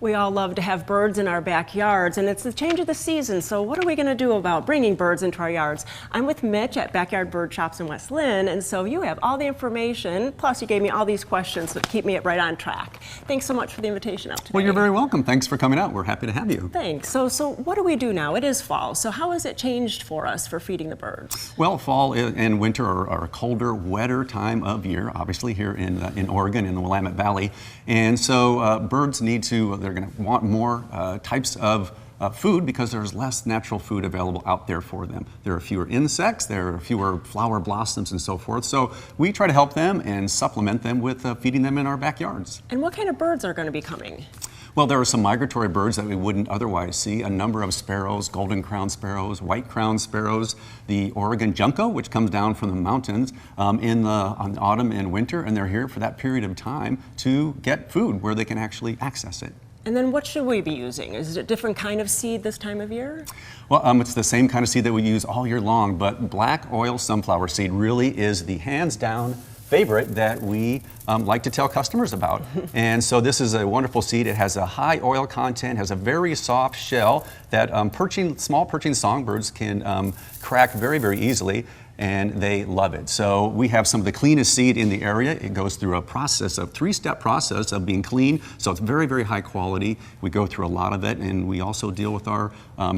We all love to have birds in our backyards, and it's the change of the season, so what are we going to do about bringing birds into our yards? I'm with Mitch at Backyard Bird Shops in West Lynn, and so you have all the information, plus you gave me all these questions that keep me right on track. Thanks so much for the invitation out today. Well, you're very welcome. Thanks for coming out. We're happy to have you. Thanks. So what do we do now? It is fall, so how has it changed for us for feeding the birds? Well, fall and winter are a colder, wetter time of year, obviously here in Oregon, in the Willamette Valley. And so birds they're going to want more types of food because there's less natural food available out there for them. There are fewer insects, there are fewer flower blossoms and so forth. So we try to help them and supplement them with feeding them in our backyards. And what kind of birds are going to be coming? Well, there are some migratory birds that we wouldn't otherwise see. A number of sparrows, golden crowned sparrows, white crowned sparrows, the Oregon junco, which comes down from the mountains on autumn and winter, and they're here for that period of time to get food where they can actually access it. And then what should we be using? Is it a different kind of seed this time of year? Well, it's the same kind of seed that we use all year long, but black oil sunflower seed really is the hands down favorite that we like to tell customers about. And so this is a wonderful seed. It has a high oil content, has a very soft shell that small perching songbirds can crack very, very easily, and they love it. So we have some of the cleanest seed in the area. It goes through a three-step process of being clean, so it's very, very high quality. We go through a lot of it, and we also deal with our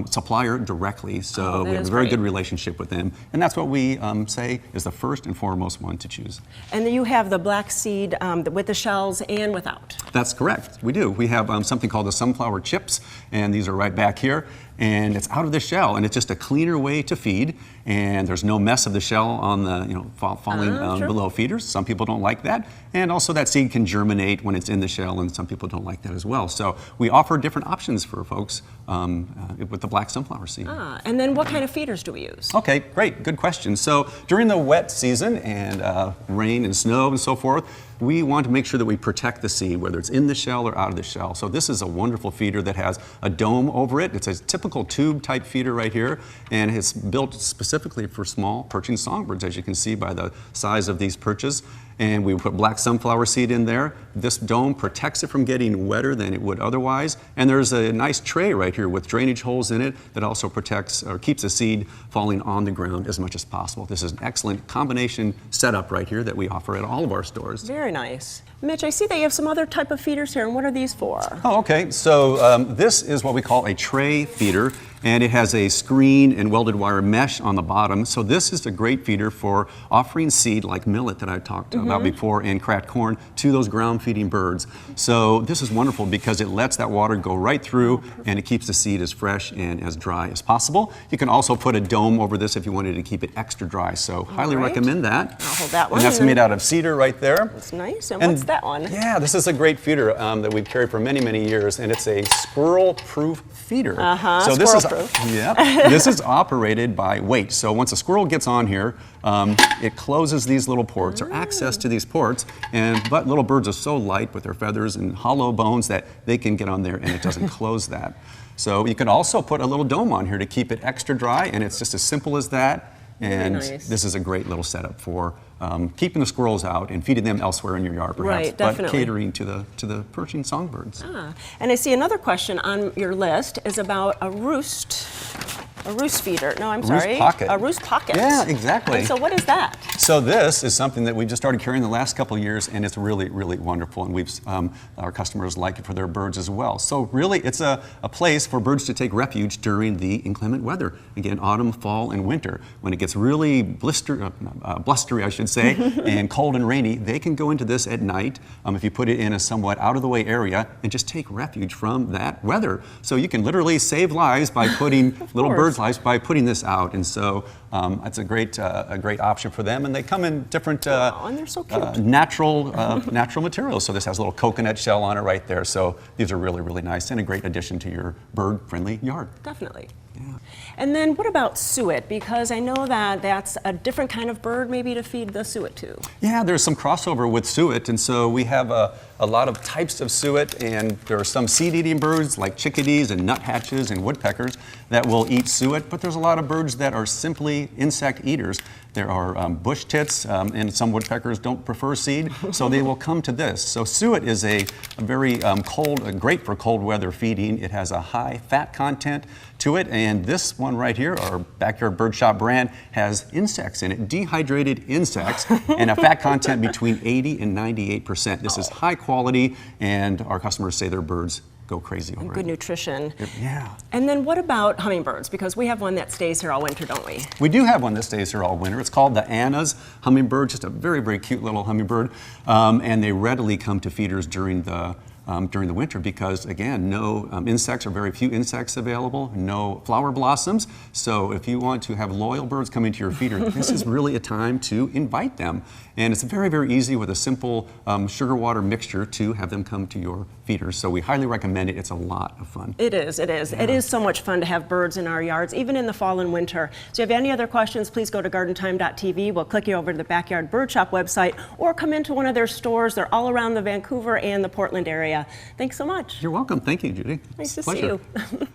supplier directly, so we have a very good relationship with them. And that's what we say is the first and foremost one to choose. And then you have the black seed with the shells and without. That's correct, we do. We have something called the sunflower chips, and these are right back here. And it's out of the shell, and it's just a cleaner way to feed. And there's no mess of the shell on the, falling below feeders. Some people don't like that. And also that seed can germinate when it's in the shell, and some people don't like that as well. So we offer different options for folks with the black sunflower seed. And then what kind of feeders do we use? Okay, great, good question. So during the wet season and rain and snow and so forth, we want to make sure that we protect the seed, whether it's in the shell or out of the shell. So this is a wonderful feeder that has a dome over it. It's a typical tube type feeder right here, and it's built specifically for small perching songbirds, as you can see by the size of these perches. And we put black sunflower seed in there. This dome protects it from getting wetter than it would otherwise. And there's a nice tray right here with drainage holes in it that also protects or keeps the seed falling on the ground as much as possible. This is an excellent combination setup right here that we offer at all of our stores. Very nice. Mitch, I see that you have some other type of feeders here, and what are these for? Oh, okay. So this is what we call a tray feeder, and it has a screen and welded wire mesh on the bottom. So this is a great feeder for offering seed like millet that I talked about before and cracked corn to those ground feeding birds. So this is wonderful because it lets that water go right through, and it keeps the seed as fresh and as dry as possible. You can also put a dome over this if you wanted to keep it extra dry. So highly recommend that. I'll hold that one. And that's made out of cedar right there. That's nice. And what's that one? Yeah, this is a great feeder that we've carried for many, many years, and it's a squirrel-proof feeder. So this is operated by weight. So once a squirrel gets on here, it closes these little ports or access to these ports, but little birds are so light with their feathers and hollow bones that they can get on there and it doesn't close that. So you can also put a little dome on here to keep it extra dry, and it's just as simple as that. And this is a great little setup for keeping the squirrels out and feeding them elsewhere in your yard, perhaps, but catering to the perching songbirds. And I see another question on your list is about a roost feeder. No, I'm sorry. Roost Pocket. A Roost Pocket. Yeah, exactly. And so what is that? So this is something that we just started carrying the last couple of years, and it's really, really wonderful, and our customers like it for their birds as well. So really, it's a place for birds to take refuge during the inclement weather. Again, autumn, fall, and winter. When it gets really blustery, I should say, and cold and rainy, they can go into this at night if you put it in a somewhat out-of-the-way area and just take refuge from that weather. So you can literally save lives by putting little birds' lives by putting this out, and so it's a great option for them. And they come in different and they're so cute. natural materials. So this has a little coconut shell on it right there. So these are really, really nice and a great addition to your bird-friendly yard. Definitely. Yeah. And then what about suet? Because I know that that's a different kind of bird maybe to feed the suet to. Yeah, there's some crossover with suet, and so we have a lot of types of suet, and there are some seed-eating birds like chickadees and nuthatches and woodpeckers that will eat suet, but there's a lot of birds that are simply highly insect eaters. There are bush tits, and some woodpeckers don't prefer seed, so they will come to this. So suet is a very great for cold weather feeding. It has a high fat content to it, and this one right here, our Backyard Bird Shop brand, has insects in it, dehydrated insects, and a fat content between 80 and 98%. This is high quality, and our customers say their birds go crazy over it. Good nutrition. Yeah. And then what about hummingbirds? Because we have one that stays here all winter, don't we? We do have one that stays here all winter. It's called the Anna's hummingbird, just a very, very cute little hummingbird. And they readily come to feeders during the winter because, again, no insects or very few insects available, no flower blossoms. So if you want to have loyal birds coming to your feeder, this is really a time to invite them. And it's very, very easy with a simple sugar water mixture to have them come to your feeders. So we highly recommend it. It's a lot of fun. It is, it is. Yeah. It is so much fun to have birds in our yards, even in the fall and winter. So if you have any other questions, please go to gardentime.tv. We'll click you over to the Backyard Bird Shop website or come into one of their stores. They're all around the Vancouver and the Portland area. Thanks so much. You're welcome. Thank you, Judy. Nice to Pleasure. see you.